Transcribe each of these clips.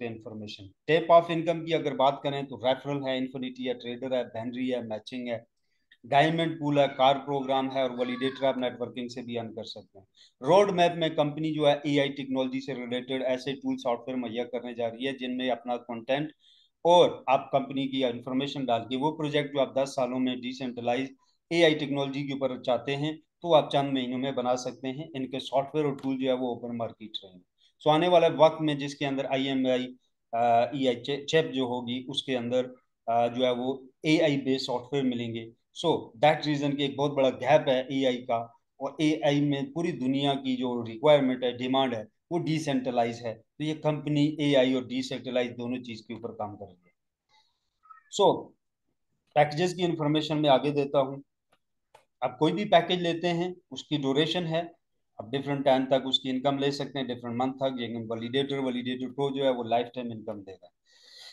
सकते हैं information. Type of income की अगर बात करें तो रेफरल है, इन्फिनिटी है, ट्रेडर है, बैनरी है, मैचिंग है, डायमंड पूल है, कार प्रोग्राम है, और वैलिडेटर आप नेटवर्किंग से भी अर्न कर सकते हैं। रोड मैप में कंपनी जो है एआई टेक्नोलॉजी से रिलेटेड ऐसे टूल सॉफ्टवेयर मुहैया करने जा रही है जिनमें अपना कंटेंट और आप कंपनी की इंफॉर्मेशन डाल के वो प्रोजेक्ट जो आप 10 सालों में डिसेंट्रलाइज एआई टेक्नोलॉजी के ऊपर चाहते हैं तो आप चंद महीनों में बना सकते हैं। इनके सॉफ्टवेयर और टूल जो है वो ओपन मार्केट रहेंगे। सो आने वाले वक्त में जिसके अंदर IMI EI चिप जो होगी उसके अंदर जो है वो AI बेस्ड सॉफ्टवेयर मिलेंगे। सो दैट रीजन की एक बहुत बड़ा गैप है एआई का, और एआई में पूरी दुनिया की जो रिक्वायरमेंट है, डिमांड है, वो डिसेंट्रलाइज है। तो ये कंपनी एआई और डिसेंट्रलाइज दोनों चीज के ऊपर काम कर रही है। सो पैकेजेस की इंफॉर्मेशन मैं आगे देता हूँ। आप कोई भी पैकेज लेते हैं उसकी ड्यूरेशन है, आप डिफरेंट टाइम तक उसकी इनकम ले सकते हैं, डिफरेंट मंथ तक। लेकिन वैलिडेटर वैलिडेटर को जो है वो लाइफ टाइम इनकम देगा।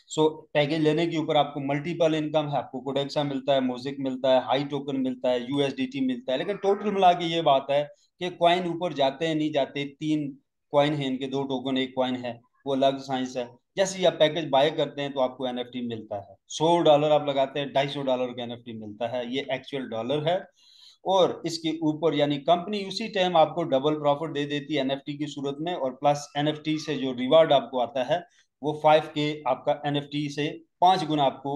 सो पैकेज लेने के ऊपर आपको मल्टीपल इनकम है, आपको कोडेक्सा मिलता है, मोजिक मिलता है, हाई टोकन मिलता है, यूएसडीटी मिलता है। लेकिन टोटल मिला के ये बात है कि कॉइन ऊपर जाते हैं नहीं जाते, 3 कॉइन है इनके, 2 टोकन, 1 कॉइन है, वो अलग साइंस है। जैसे ही आप पैकेज बाय करते हैं तो आपको एनएफटी मिलता है। $100 आप लगाते हैं, $250 का एनएफटी मिलता है, ये एक्चुअल डॉलर है। और इसके ऊपर यानी कंपनी उसी टाइम आपको डबल प्रॉफिट दे देती है एनएफटी की सूरत में, और प्लस एनएफटी से जो रिवार्ड आपको आता है वो 5K आपका एनएफटी से 5 गुना आपको,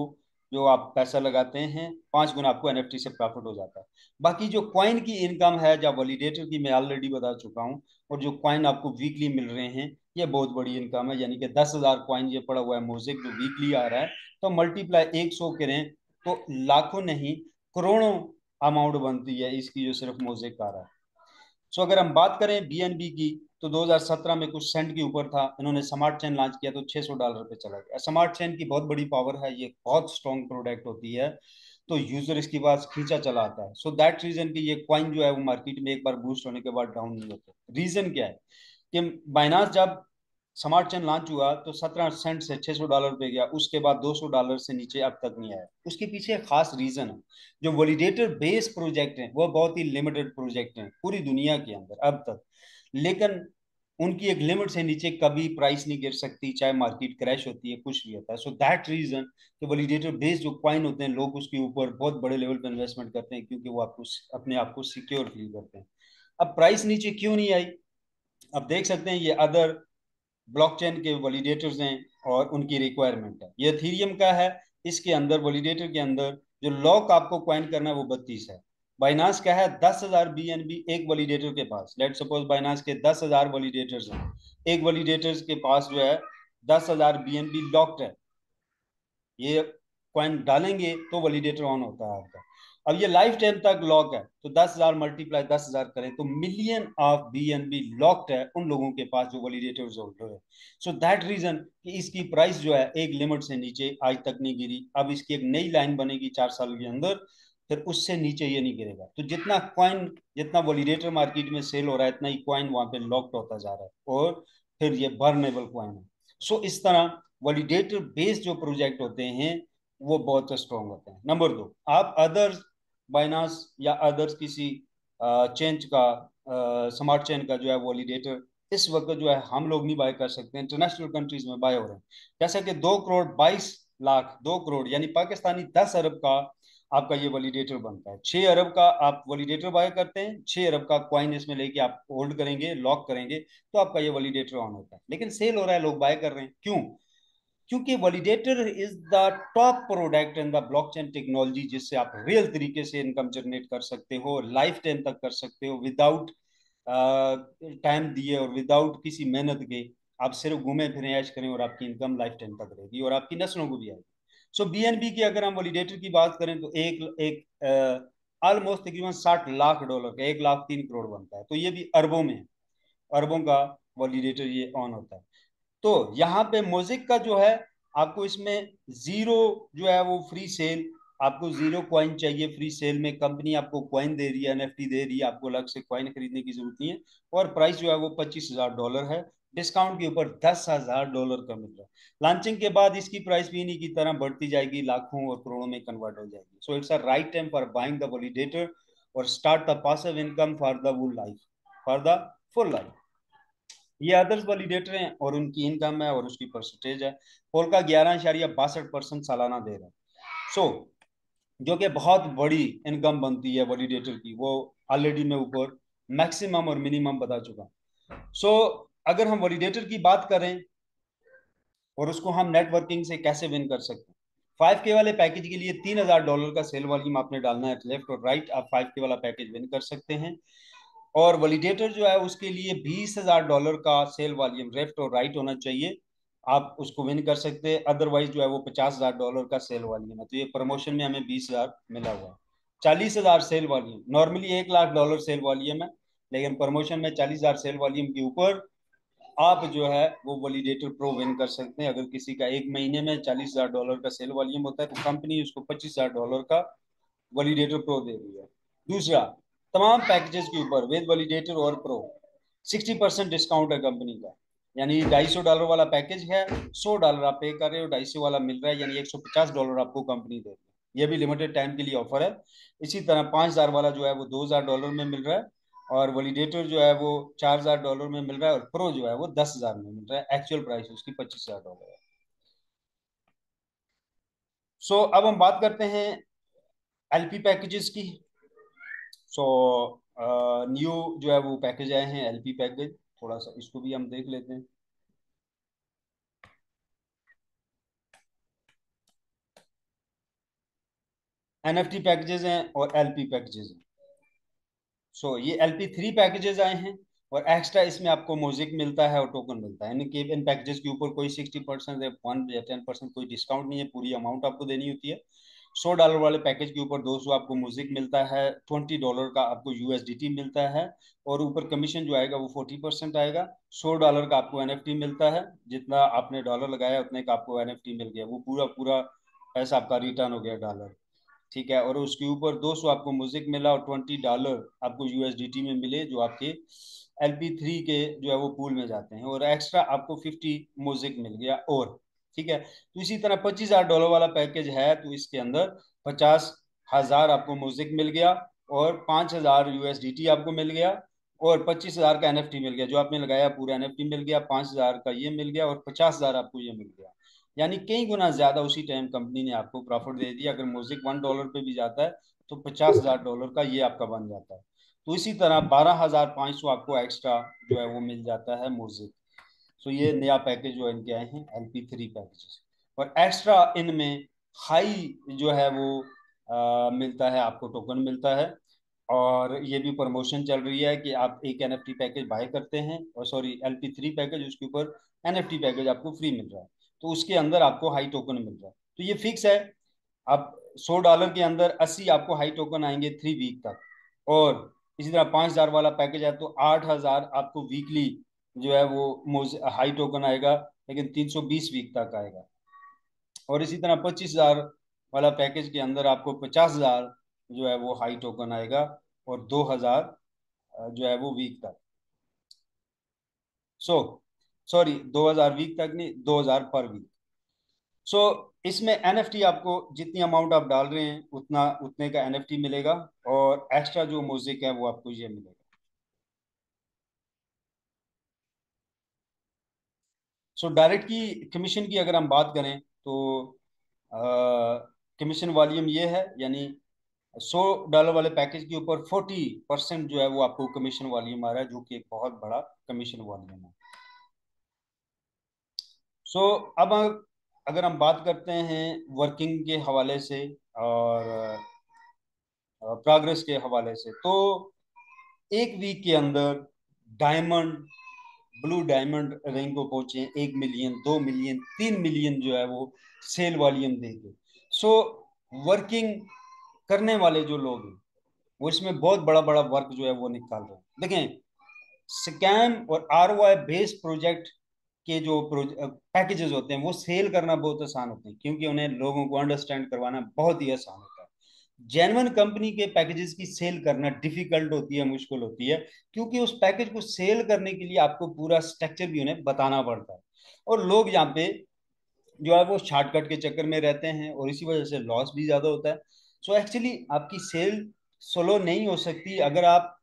जो आप पैसा लगाते हैं 5 गुना आपको एनएफटी से प्रॉफिट हो जाता है। बाकी जो कॉइन की इनकम है, जब वैलिडेटर की मैं ऑलरेडी बता चुका हूँ, और जो कॉइन आपको वीकली मिल रहे हैं ये बहुत बड़ी इनकम है। यानी कि 10,000 कॉइन ये पड़ा हुआ है मोज़ेक जो वीकली आ रहा है, तो मल्टीप्लाई 100 करें तो लाखों नहीं करोड़ों अमाउंट बनती है इसकी, जो सिर्फ मोज़ेक आ रहा है। सो अगर हम बात करें बीएनबी की, तो 2017 में कुछ सेंट के ऊपर था, इन्होंने स्मार्ट चेन लॉन्च किया तो $600 पे चला गया। स्मार्ट चेन की बहुत बड़ी पावर है, ये बहुत स्ट्रॉन्ग प्रोडक्ट होती है, तो यूजर इसके पास खींचा चला आता है। सो दैट रीजन की ये कॉइन जो है वो मार्केट में एक बार बूस्ट होने के बाद डाउन नहीं होते। रीजन क्या है कि बाइनास जब स्मार्ट चेन लॉन्च हुआ तो 17 सेंट से $600 पे गया, उसके बाद $200 से नीचे अब तक नहीं आया। उसके पीछे एक खास रीजन है। जो वैलिडेटर बेस्ड प्रोजेक्ट हैं वो बहुत ही लिमिटेड प्रोजेक्ट हैं पूरी दुनिया के अंदर अब तक, लेकिन उनकी एक लिमिट से नीचे कभी प्राइस नहीं गिर सकती, चाहे मार्केट क्रैश होती है, कुछ भी होता है। सो दैट रीजन कि वैलिडेटर बेस्ड जो क्वाइन होते हैं, लोग उसके ऊपर बहुत बड़े लेवल पर इन्वेस्टमेंट करते हैं क्योंकि वो आपको अपने आप को सिक्योर फील करते हैं। अब प्राइस नीचे क्यों नहीं आई? अब देख सकते हैं ये अदर ब्लॉकचेन के वैलिडेटर्स हैं और उनकी रिक्वायरमेंट है। ये एथेरियम का है, इसके अंदर वैलिडेटर के अंदर जो लॉक आपको क्वाइन करना है वो 32 है। बाइनास का है 10,000 बीएनबी एक वैलिडेटर के पास। लेट सपोज बाइनास के 10,000 वैलिडेटर्स हैं, एक वैलिडेटर्स के पास जो है 10,000 बीएनबी लॉक्ड है। ये कॉइन डालेंगे तो वैलिडेटर ऑन होता है आपका। अब ये लाइफ टाइम तक लॉक है, तो 10,000 मल्टीप्लाई 10,000 करें तो मिलियन ऑफ बीएनबी लॉक्ड है उन लोगों के पास जो वैलिडेटर्स होल्डर है। सो दैट रीजन कि इसकी प्राइस जो है एक लिमिट से नीचे आज तक नहीं गिरी। अब इसकी एक नई लाइन बनेगी 4 साल के अंदर, फिर उससे नीचे ये नहीं गिरेगा। तो जितना कॉइन, जितना वैलिडेटर मार्केट में सेल हो रहा है, इतना ही कॉइन वहां पे लॉक्ड होता जा रहा है, और फिर ये बर्नेबल कॉइन है। सो इस तरह वैलिडेटर बेस्ड जो प्रोजेक्ट होते हैं वो बहुत स्ट्रॉन्ग होते हैं। नंबर 2, आप अदर्स बाइनास या अदर्स किसी चेंज का, स्मार्ट चेन का जो है वैलिडेटर इस वक्त जो है हम लोग नहीं बाय कर सकते, इंटरनेशनल कंट्रीज में बाय हो रहे हैं। जैसे कि 2 करोड़ 22 लाख, 2 करोड़ यानी पाकिस्तानी 10 अरब का आपका ये वैलिडेटर बनता है। 6 अरब का आप वैलिडेटर बाय करते हैं, 6 अरब का क्वाइन इसमें लेके आप होल्ड करेंगे, लॉक करेंगे, तो आपका ये वैलिडेटर ऑन होता है। लेकिन सेल हो रहा है, लोग बाय कर रहे हैं, क्यों? क्योंकि validator is the top product in the blockchain technology, जिससे आप रियल तरीके से इनकम जनरेट कर सकते हो, लाइफ टाइम तक कर सकते हो, विदाउट टाइम दिए और विदाउट किसी मेहनत के। आप सिर्फ घूमे फिरें, ऐश करें, और आपकी इनकम लाइफ टाइम तक रहेगी और आपकी नस्लों को भी आएगी। सो बीएनबी की अगर हम वैलिडेटर की बात करें तो एक एक ऑलमोस्ट तकरीबन $60 लाख का 1,03 करोड़ बनता है, तो ये भी अरबों में, अरबों का वैलिडेटर ये ऑन होता है। तो यहाँ पे म्यूजिक का जो है, आपको इसमें जीरो जो है वो फ्री सेल, आपको 0 कॉइन चाहिए फ्री सेल में, कंपनी आपको कॉइन दे रही है, एनएफटी दे रही है, आपको अलग से कॉइन खरीदने की जरूरत नहीं है। और प्राइस जो है वो $25,000 है, डिस्काउंट के ऊपर $10,000 का मिल रहा है। लॉन्चिंग के बाद इसकी प्राइस भी इन्हीं की तरह बढ़ती जाएगी, लाखों और करोड़ों में कन्वर्ट हो जाएगी। So it's a right time for buying the validator और start the passive income for the full life, for the full life. ये अदर्स वैलिडेटर हैं और उनकी इनकम है और उसकी परसेंटेज है। पोलका 11.62% सालाना दे रहा है। सो जो कि बहुत बड़ी इनकम बनती है वैलिडेटर की, वो ऑलरेडी मैं ऊपर मैक्सिमम और मिनिमम बता चुका। सो अगर हम वैलिडेटर की बात करें और उसको हम नेटवर्किंग से कैसे विन कर सकते हैं, 5K वाले पैकेज के लिए $3,000 का सेल वॉल्यूम आपने डालना है, लेफ्ट और राइट आप 5K वाला पैकेज विन कर सकते हैं। और वैलिडेटर जो है उसके लिए $20,000 का सेल वॉल्यूम लेफ्ट और राइट होना चाहिए, आप उसको विन कर सकते हैं। अदरवाइज जो है वो $50,000 का सेल वॉल्यूम है, तो ये प्रमोशन में हमें 20,000 मिला हुआ है। 40,000 sale volume, normally $1,00,000 sale volume है, लेकिन प्रमोशन में 40,000 सेल वॉल्यूम के ऊपर आप जो है वो वैलिडेटर प्रो विन कर सकते हैं। अगर किसी का एक महीने में $40,000 का सेल वॉल्यूम होता है तो कंपनी उसको $25,000 का वैलिडेटर प्रो दे रही है। दूसरा, तमाम पैकेजेस के ऊपर विद वैलिडेटर और प्रो 60% डिस्काउंट है कंपनी का। यानी $250 वाला पैकेज है, $100 आप पे कर रहे हो, 250 वाला मिल रहा है, यानी $150 आपको कंपनी दे रही है। ये भी लिमिटेड टाइम के लिए ऑफर है। इसी तरह 5,000 वाला जो है वो $2,000 में मिल रहा है, और वैलिडेटर जो है वो $4,000 में मिल रहा है, और प्रो जो है वो 10,000 में मिल रहा है। एक्चुअल प्राइस उसकी $25,000 है। सो अब हम बात करते हैं एलपी पैकेजेस की। सो न्यू जो है वो पैकेज आए हैं एलपी पैकेज, थोड़ा सा इसको भी हम देख लेते हैं। एनएफटी पैकेजेस हैं और एलपी पैकेजेस हैं। सो ये LP3 पैकेजेस आए हैं, और एक्स्ट्रा इसमें आपको म्यूजिक मिलता है और टोकन मिलता है, यानी कि इन पैकेजेस के ऊपर कोई 60% या 1 या 10% कोई डिस्काउंट नहीं है, पूरी अमाउंट आपको देनी होती है। $100 वाले पैकेज के ऊपर 200 आपको म्यूजिक मिलता है, $20 का आपको USDT मिलता है, और ऊपर कमीशन जो आएगा वो 40% आएगा। $100 का आपको NFT मिलता है, जितना आपने डॉलर लगाया उतने का आपको NFT मिल गया, वो पूरा पूरा पैसा आपका रिटर्न हो गया डॉलर। ठीक है, और उसके ऊपर 200 आपको म्यूजिक मिला, और $20 आपको USDT में मिले, जो आपके LP3 के जो है वो पूल में जाते हैं, और एक्स्ट्रा आपको 50 म्यूजिक मिल गया। और ठीक है, तो इसी तरह $25,000 वाला पैकेज है, तो इसके अंदर 50,000 आपको म्यूजिक मिल गया, और 5,000 USDT आपको मिल गया, और 25,000 का NFT मिल गया, जो आपने लगाया पूरा NFT मिल गया, 5,000 का ये मिल गया, और 50,000 आपको ये मिल गया। यानी कई गुना ज्यादा उसी टाइम कंपनी ने आपको प्रॉफिट दे दिया। अगर म्यूजिक $1 पे भी जाता है तो $50,000 का ये आपका बन जाता है। तो इसी तरह 12,500 आपको एक्स्ट्रा जो है वो मिल जाता है म्यूजिक। सो ये नया पैकेज जो इनके आए हैं LP3 पैकेजेस, और एक्स्ट्रा इनमें हाई जो है वो मिलता है आपको, टोकन मिलता है। और ये भी प्रमोशन चल रही है कि आप एक NFT पैकेज बाय करते हैं, और सॉरी LP3 पैकेज, उसके ऊपर NFT पैकेज आपको फ्री मिल रहा है, तो उसके अंदर आपको हाई टोकन मिल रहा है। तो ये फिक्स है, अब $100 के अंदर 80 आपको हाई टोकन आएंगे 3 वीक तक। और इसी तरह 5,000 वाला पैकेज है तो 8,000 आपको वीकली जो है वो हाई टोकन आएगा, लेकिन 320 वीक तक आएगा। और इसी तरह 25,000 वाला पैकेज के अंदर आपको 50,000 जो है वो हाई टोकन आएगा, और 2,000 जो है वो वीक तक। सो सॉरी, 2,000 वीक तक नहीं, 2,000 पर वीक। सो इसमें NFT आपको जितनी अमाउंट आप डाल रहे हैं उतना उतने का NFT मिलेगा, और एक्स्ट्रा जो म्यूजिक है वो आपको ये मिलेगा। सो डायरेक्ट की कमीशन की अगर हम बात करें तो कमीशन वॉल्यूम ये है, यानी $100 वाले पैकेज के ऊपर 40% जो है वो आपको कमीशन वॉल्यूम आ रहा है, जो कि एक बहुत बड़ा कमीशन वॉल्यूम है। सो अब अगर हम बात करते हैं वर्किंग के हवाले से और प्रोग्रेस के हवाले से, तो एक वीक के अंदर डायमंड, ब्लू डायमंड रैंक को पहुंचे 1 मिलियन, 2 मिलियन, 3 मिलियन जो है वो सेल वॉल्यूम देके। सो वर्किंग करने वाले जो लोग हैं वो इसमें बहुत बड़ा बड़ा वर्क जो है वो निकाल रहे हैं। देखें, स्कैम और ROI बेस्ड प्रोजेक्ट के जो पैकेजेस होते हैं वो सेल करना बहुत आसान होते हैं, क्योंकि उन्हें लोगों को अंडरस्टैंड करवाना बहुत ही आसान होता है। जेन्युइन कंपनी के पैकेजेस की सेल करना डिफिकल्ट होती है, मुश्किल होती है, क्योंकि उस पैकेज को सेल करने के लिए आपको पूरा स्ट्रक्चर भी उन्हें बताना पड़ता है, और लोग यहाँ पे जो है वो शॉर्टकट के चक्कर में रहते हैं, और इसी वजह से लॉस भी ज्यादा होता है। सो एक्चुअली आपकी सेल स्लो नहीं हो सकती अगर आप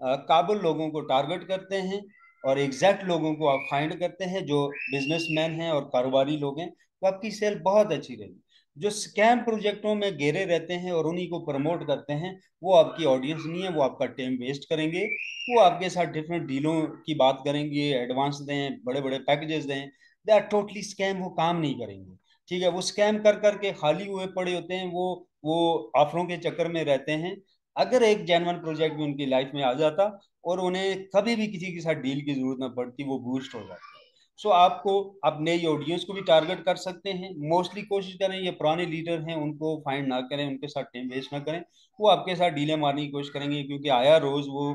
काबिल लोगों को टारगेट करते हैं, और एग्जैक्ट लोगों को आप फाइंड करते हैं जो बिजनेसमैन हैं और कारोबारी लोग हैं, तो आपकी सेल बहुत अच्छी रहेगी। जो स्कैम प्रोजेक्टों में घेरे रहते हैं और उन्हीं को प्रमोट करते हैं, वो आपकी ऑडियंस नहीं है, वो आपका टाइम वेस्ट करेंगे। वो आपके साथ डिफरेंट डीलों की बात करेंगे, एडवांस दें, बड़े बड़े पैकेजेस दें, दे आर टोटली स्कैम, वो काम नहीं करेंगे। ठीक है, वो स्कैम कर करके खाली हुए पड़े होते हैं, वो ऑफरों के चक्कर में रहते हैं। अगर एक जेन्युइन प्रोजेक्ट भी उनकी लाइफ में आ जाता और उन्हें कभी भी किसी के साथ डील की जरूरत ना पड़ती, वो बूस्ट हो जाती। सो आपको, आप नई ऑडियंस को भी टारगेट कर सकते हैं। मोस्टली कोशिश करें ये पुराने लीडर हैं उनको फाइंड ना करें, उनके साथ टाइम वेस्ट ना करें। वो आपके साथ डीलें मारने की कोशिश करेंगे, क्योंकि आया रोज वो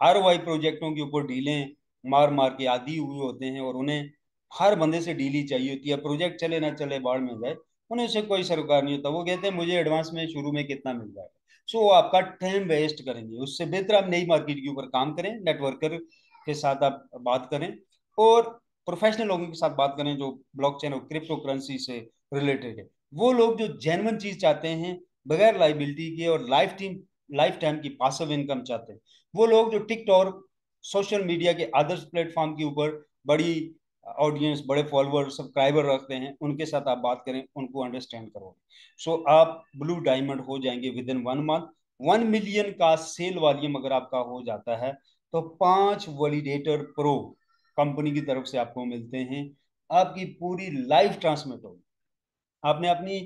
ROI प्रोजेक्टों के ऊपर डीलें मार मार के आदी हुए होते हैं, और उन्हें हर बंदे से डील ही चाहिए होती है। प्रोजेक्ट चले ना चले, बाढ़ में जाए, उन्हें उससे कोई सरोकार नहीं होता। वो कहते हैं मुझे एडवांस में शुरू में कितना मिल जाएगा। सो वो आपका टाइम वेस्ट करेंगे। उससे बेहतर आप नई मार्केट के ऊपर काम करें, नेटवर्कर के साथ आप बात करें, और प्रोफेशनल लोगों के साथ बात करें जो ब्लॉकचेन और क्रिप्टो करेंसी से रिलेटेड है। वो लोग जो जेन्युइन चीज चाहते हैं, बगैर लाइबिलिटी के, और लाइफ टाइम की पासिव इनकम चाहते हैं। वो लोग जो टिकटॉक, सोशल मीडिया के आदर्श प्लेटफॉर्म के ऊपर बड़ी ऑडियंस, बड़े फॉलोअर, सब्सक्राइबर रखते हैं, उनके साथ आप बात करें, उनको अंडरस्टैंड करो। सो आप ब्लू डायमंड हो जाएंगे विद इन 1 मंथ। 1 मिलियन का सेल वॉल्यूम अगर आपका हो जाता है, तो 5 वैलिडेटर प्रो कंपनी की तरफ से आपको मिलते हैं। आपकी पूरी लाइफ ट्रांसमिट होगी। आपने अपनी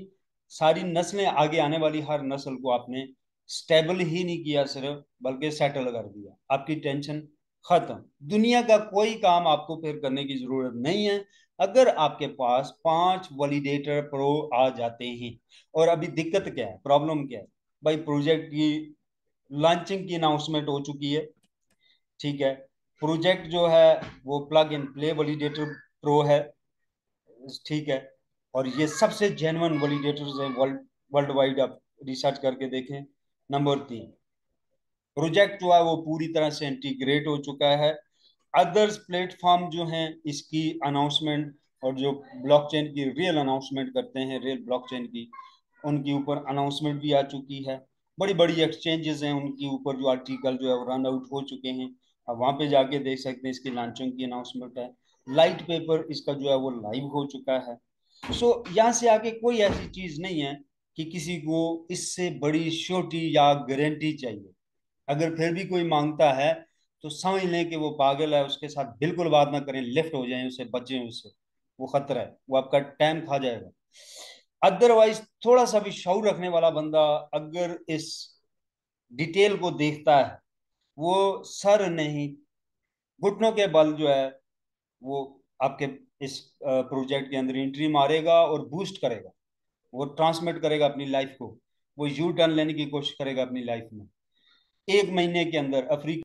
सारी नस्लें, आगे आने वाली हर नस्ल को आपने स्टेबल ही नहीं किया सिर्फ, बल्कि सेटल कर दिया। आपकी टेंशन खत्म। दुनिया का कोई काम आपको फिर करने की जरूरत नहीं है, अगर आपके पास 5 वैलिडेटर प्रो आ जाते हैं। और अभी दिक्कत क्या है, प्रॉब्लम क्या है? भाई प्रोजेक्ट की लॉन्चिंग की अनाउंसमेंट हो चुकी है। ठीक है, प्रोजेक्ट जो है वो plug in play validator pro है। ठीक है, और ये सबसे जेन्युइन वैलिडेटर्स हैं वर्ल्ड वाइड। आप रिसर्च करके देखें। नंबर 3, प्रोजेक्ट जो है वो पूरी तरह से इंटीग्रेट हो चुका है। अदर्स प्लेटफॉर्म जो हैं इसकी अनाउंसमेंट, और जो ब्लॉकचेन की रियल अनाउंसमेंट करते हैं, रियल ब्लॉकचेन की, उनके ऊपर अनाउंसमेंट भी आ चुकी है। बड़ी बड़ी एक्सचेंजेस हैं, उनके ऊपर जो आर्टिकल जो है वो रन आउट हो चुके हैं। अब वहाँ पे जाके देख सकते हैं, इसकी लॉन्चिंग की अनाउंसमेंट है। लाइट पेपर इसका जो है वो लाइव हो चुका है। सो यहाँ से आगे कोई ऐसी चीज नहीं है कि किसी को इससे बड़ी श्योरिटी या गारंटी चाहिए। अगर फिर भी कोई मांगता है, तो समझ लें कि वो पागल है, उसके साथ बिल्कुल बात ना करें, लेफ्ट हो जाएं, उससे बचें, उससे। वो खतरा है, वो आपका टाइम खा जाएगा। अदरवाइज थोड़ा सा भी शऊर रखने वाला बंदा अगर इस डिटेल को देखता है, वो सर नहीं, घुटनों के बल जो है वो आपके इस प्रोजेक्ट के अंदर एंट्री मारेगा और बूस्ट करेगा। वो ट्रांसमिट करेगा अपनी लाइफ को। वो यू टर्न लेने की कोशिश करेगा अपनी लाइफ में। 1 महीने के अंदर अफ्रीका